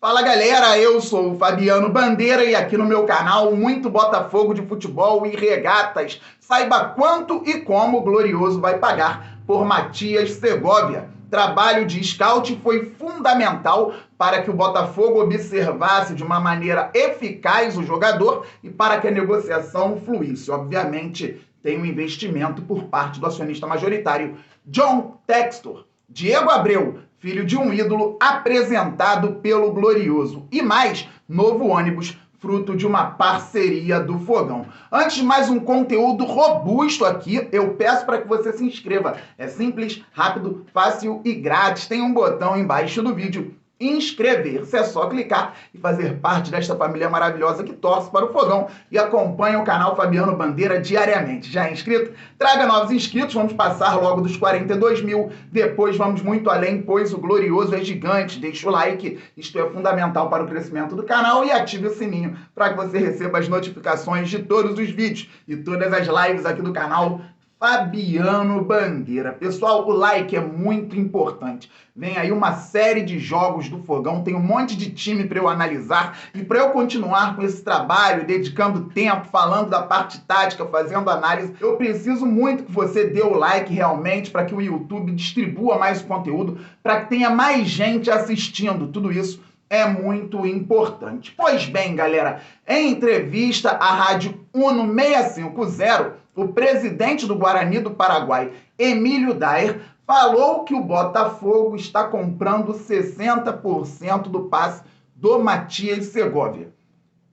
Fala galera, eu sou o Fabiano Bandeira e aqui no meu canal muito Botafogo de futebol e regatas. Saiba quanto e como o Glorioso vai pagar por Matias Segovia. Trabalho de scout foi fundamental para que o Botafogo observasse de uma maneira eficaz o jogador e para que a negociação fluísse. Obviamente, tem um investimento por parte do acionista majoritário John Textor. Diego Abreu, filho de um ídolo apresentado pelo Glorioso. E mais, novo ônibus, fruto de uma parceria do Fogão. Antes de mais um conteúdo robusto aqui, eu peço para que você se inscreva. É simples, rápido, fácil e grátis. Tem um botão embaixo do vídeo. Inscrever-se, é só clicar e fazer parte desta família maravilhosa que torce para o Fogão e acompanha o canal Fabiano Bandeira diariamente. Já é inscrito? Traga novos inscritos, vamos passar logo dos 42 mil, depois vamos muito além, pois o Glorioso é gigante. Deixa o like, isto é fundamental para o crescimento do canal, e ative o sininho para que você receba as notificações de todos os vídeos e todas as lives aqui do canal Fabiano Bandeira. Pessoal, o like é muito importante. Vem aí uma série de jogos do Fogão, tem um monte de time para eu analisar, e para eu continuar com esse trabalho, dedicando tempo, falando da parte tática, fazendo análise, eu preciso muito que você dê o like realmente para que o YouTube distribua mais o conteúdo, para que tenha mais gente assistindo. Tudo isso é muito importante. Pois bem, galera, em entrevista à Rádio Uno 650, o presidente do Guarani do Paraguai, Emílio Daher, falou que o Botafogo está comprando 60% do passe do Matias Segovia.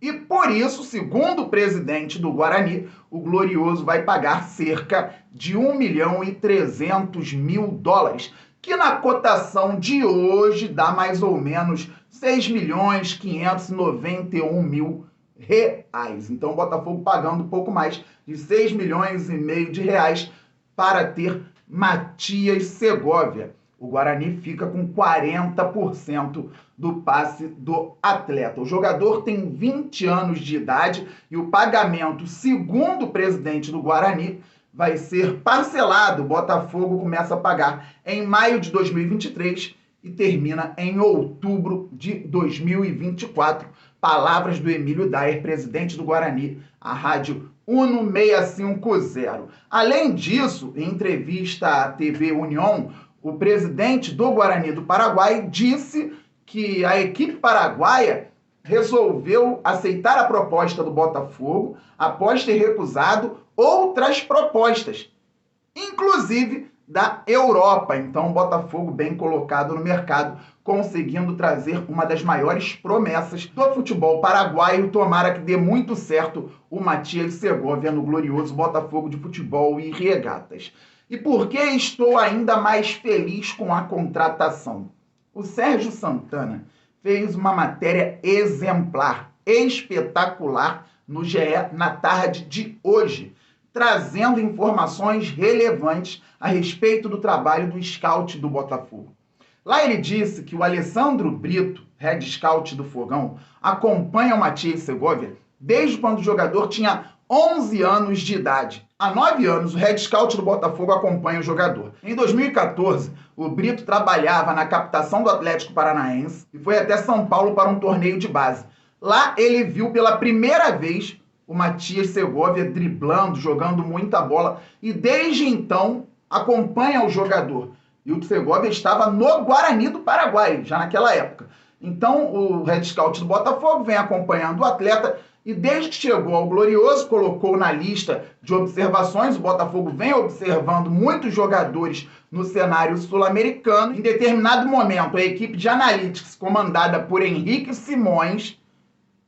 E por isso, segundo o presidente do Guarani, o Glorioso vai pagar cerca de US$ 1.300.000, que na cotação de hoje dá mais ou menos R$ 6.591.000. Então o Botafogo pagando um pouco mais de R$ 6,5 milhões para ter Matias Segovia. O Guarani fica com 40% do passe do atleta. O jogador tem 20 anos de idade e o pagamento, segundo o presidente do Guarani, vai ser parcelado. O Botafogo começa a pagar em maio de 2023 e termina em outubro de 2024. Palavras do Emílio Daher, presidente do Guarani, à Rádio Uno 650. Além disso, em entrevista à TV União, o presidente do Guarani do Paraguai disse que a equipe paraguaia resolveu aceitar a proposta do Botafogo após ter recusado outras propostas, inclusive da Europa. Então, o Botafogo bem colocado no mercado, conseguindo trazer uma das maiores promessas do futebol paraguaio. Tomara que dê muito certo o Matias Segovia no Glorioso Botafogo de futebol e regatas. E por que estou ainda mais feliz com a contratação? O Sérgio Santana fez uma matéria exemplar, espetacular, no GE na tarde de hoje, trazendo informações relevantes a respeito do trabalho do scout do Botafogo. Lá ele disse que o Alessandro Brito, head scout do Fogão, acompanha o Matias Segovia desde quando o jogador tinha 11 anos de idade. Há 9 anos, o head scout do Botafogo acompanha o jogador. Em 2014, o Brito trabalhava na captação do Atlético Paranaense e foi até São Paulo para um torneio de base. Lá ele viu pela primeira vez o Matias Segovia driblando, jogando muita bola, e desde então acompanha o jogador. E o Segovia estava no Guarani do Paraguai, já naquela época. Então o head scout do Botafogo vem acompanhando o atleta, e desde que chegou ao Glorioso, colocou na lista de observações. O Botafogo vem observando muitos jogadores no cenário sul-americano. Em determinado momento, a equipe de analytics, comandada por Henrique Simões,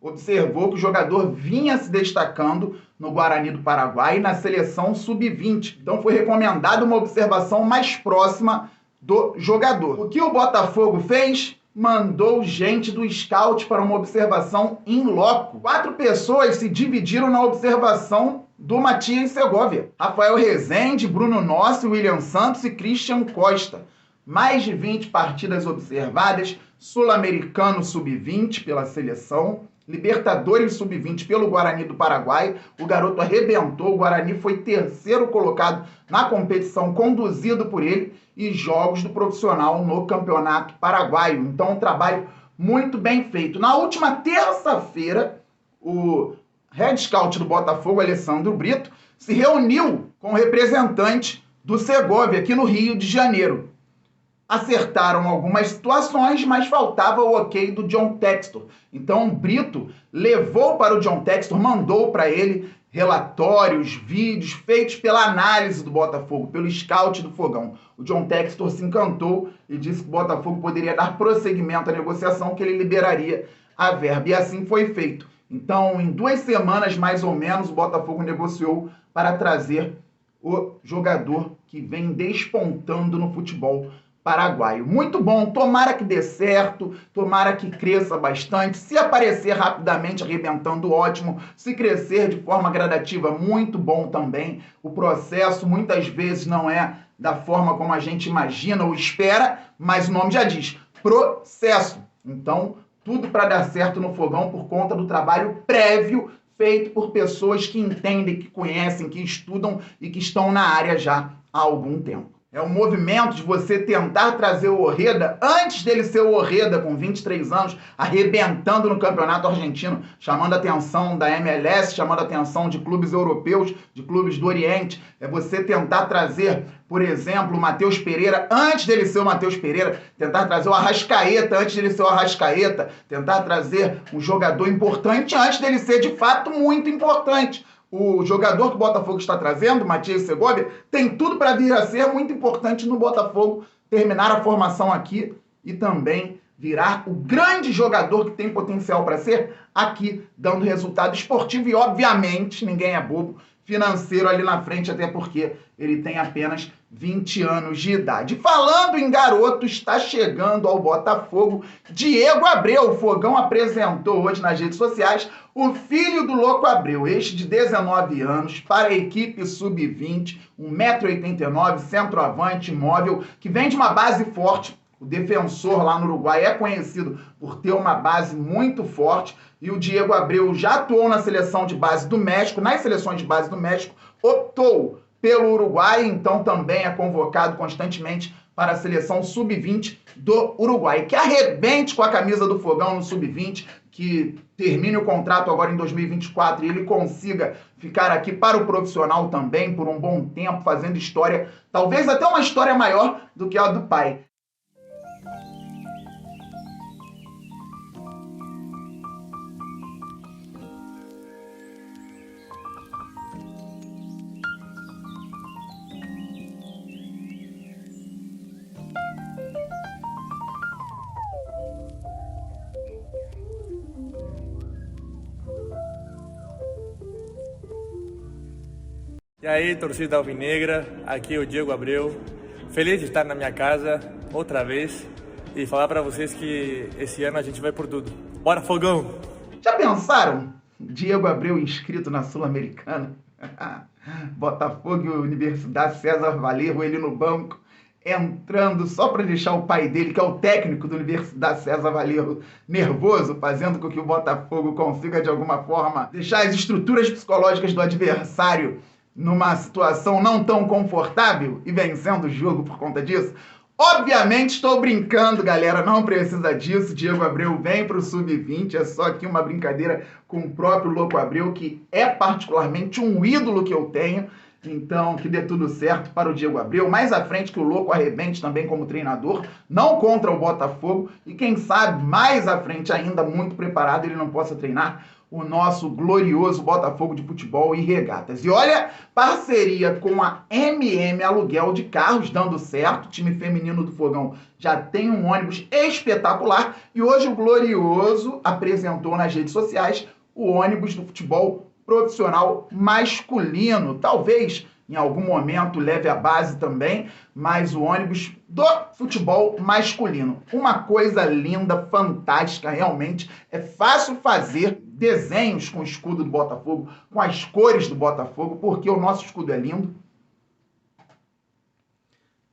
observou que o jogador vinha se destacando no Guarani do Paraguai e na seleção sub-20. Então foi recomendada uma observação mais próxima do jogador. O que o Botafogo fez? Mandou gente do scout para uma observação in loco. 4 pessoas se dividiram na observação do Matias Segovia: Rafael Rezende, Bruno Nossi, William Santos e Christian Costa. Mais de 20 partidas observadas, Sul-Americano sub-20 pela seleção, Libertadores sub-20 pelo Guarani do Paraguai. O garoto arrebentou, o Guarani foi terceiro colocado na competição conduzido por ele, e jogos do profissional no Campeonato Paraguaio. Então, um trabalho muito bem feito. Na última terça-feira, o head scout do Botafogo, Alessandro Brito, se reuniu com o representante do Segovia aqui no Rio de Janeiro. Acertaram algumas situações, mas faltava o ok do John Textor. Então o Brito levou para o John Textor, mandou para ele relatórios, vídeos feitos pela análise do Botafogo, pelo scout do Fogão. O John Textor se encantou e disse que o Botafogo poderia dar prosseguimento à negociação, que ele liberaria a verba. E assim foi feito. Então, em 2 semanas, mais ou menos, o Botafogo negociou para trazer o jogador que vem despontando no futebol paraguaio. Muito bom, tomara que dê certo, tomara que cresça bastante. Se aparecer rapidamente arrebentando, ótimo. Se crescer de forma gradativa, muito bom também. O processo muitas vezes não é da forma como a gente imagina ou espera, mas o nome já diz, processo. Então, tudo para dar certo no Fogão por conta do trabalho prévio feito por pessoas que entendem, que conhecem, que estudam e que estão na área já há algum tempo. É um movimento de você tentar trazer o Orreda antes dele ser o Orreda, com 23 anos, arrebentando no campeonato argentino, chamando a atenção da MLS, chamando a atenção de clubes europeus, de clubes do Oriente. É você tentar trazer, por exemplo, o Matheus Pereira antes dele ser o Matheus Pereira, tentar trazer o Arrascaeta antes dele ser o Arrascaeta, tentar trazer um jogador importante antes dele ser, de fato, muito importante. O jogador que o Botafogo está trazendo, Matias Segovia, tem tudo para vir a ser muito importante no Botafogo, terminar a formação aqui e também virar o grande jogador que tem potencial para ser aqui, dando resultado esportivo e, obviamente, ninguém é bobo, financeiro ali na frente, até porque ele tem apenas 20 anos de idade. Falando em garoto, está chegando ao Botafogo Diego Abreu. O Fogão apresentou hoje nas redes sociais o filho do Louco Abreu, este de 19 anos, para a equipe sub-20, 1,89 m, centroavante, móvel, que vem de uma base forte. O Defensor lá no Uruguai é conhecido por ter uma base muito forte e o Diego Abreu já atuou na seleção de base do México, nas seleções de base do México, optou pelo Uruguai, então também é convocado constantemente para a seleção sub-20 do Uruguai. Que arrebente com a camisa do Fogão no sub-20, que termine o contrato agora em 2024 e ele consiga ficar aqui para o profissional também por um bom tempo, fazendo história, talvez até uma história maior do que a do pai. E aí, torcida alvinegra, aqui é o Diego Abreu, feliz de estar na minha casa outra vez e falar para vocês que esse ano a gente vai por tudo. Bora, Fogão! Já pensaram? Diego Abreu inscrito na Sul-Americana? Botafogo e Universidade César Valerro, ele no banco, entrando só para deixar o pai dele, que é o técnico da Universidade César Valerro, nervoso, fazendo com que o Botafogo consiga, de alguma forma, deixar as estruturas psicológicas do adversário numa situação não tão confortável e vencendo o jogo por conta disso. Obviamente estou brincando, galera, não precisa disso. Diego Abreu vem para o sub-20, é só aqui uma brincadeira com o próprio Louco Abreu, que é particularmente um ídolo que eu tenho. Então, que dê tudo certo para o Diego Abreu. Mais à frente que o Louco arrebente também como treinador, não contra o Botafogo. E quem sabe, mais à frente ainda, muito preparado, ele não possa treinar o nosso glorioso Botafogo de Futebol e Regatas. E olha, parceria com a MM Aluguel de Carros dando certo. O time feminino do Fogão já tem um ônibus espetacular. E hoje o Glorioso apresentou nas redes sociais o ônibus do futebol profissional masculino. Talvez em algum momento leve a base também, mas o ônibus do futebol masculino. Uma coisa linda, fantástica, realmente. É fácil fazer desenhos com o escudo do Botafogo, com as cores do Botafogo, porque o nosso escudo é lindo.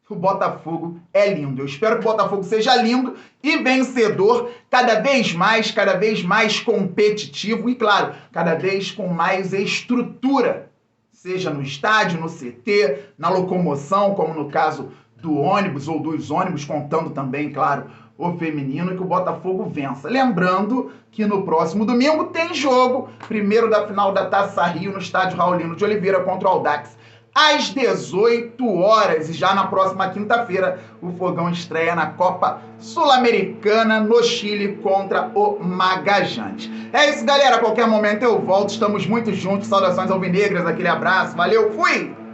O Botafogo é lindo. Eu espero que o Botafogo seja lindo e vencedor, cada vez mais competitivo e, claro, cada vez com mais estrutura, seja no estádio, no CT, na locomoção, como no caso do ônibus ou dos ônibus, contando também, claro, o feminino e que o Botafogo vença. Lembrando que no próximo domingo tem jogo, primeiro da final da Taça Rio no estádio Raulino de Oliveira contra o Audax, às 18 horas. E já na próxima quinta-feira, o Fogão estreia na Copa Sul-Americana no Chile contra o Magajanes. É isso, galera. A qualquer momento eu volto. Estamos muito juntos. Saudações alvinegras. Aquele abraço. Valeu. Fui!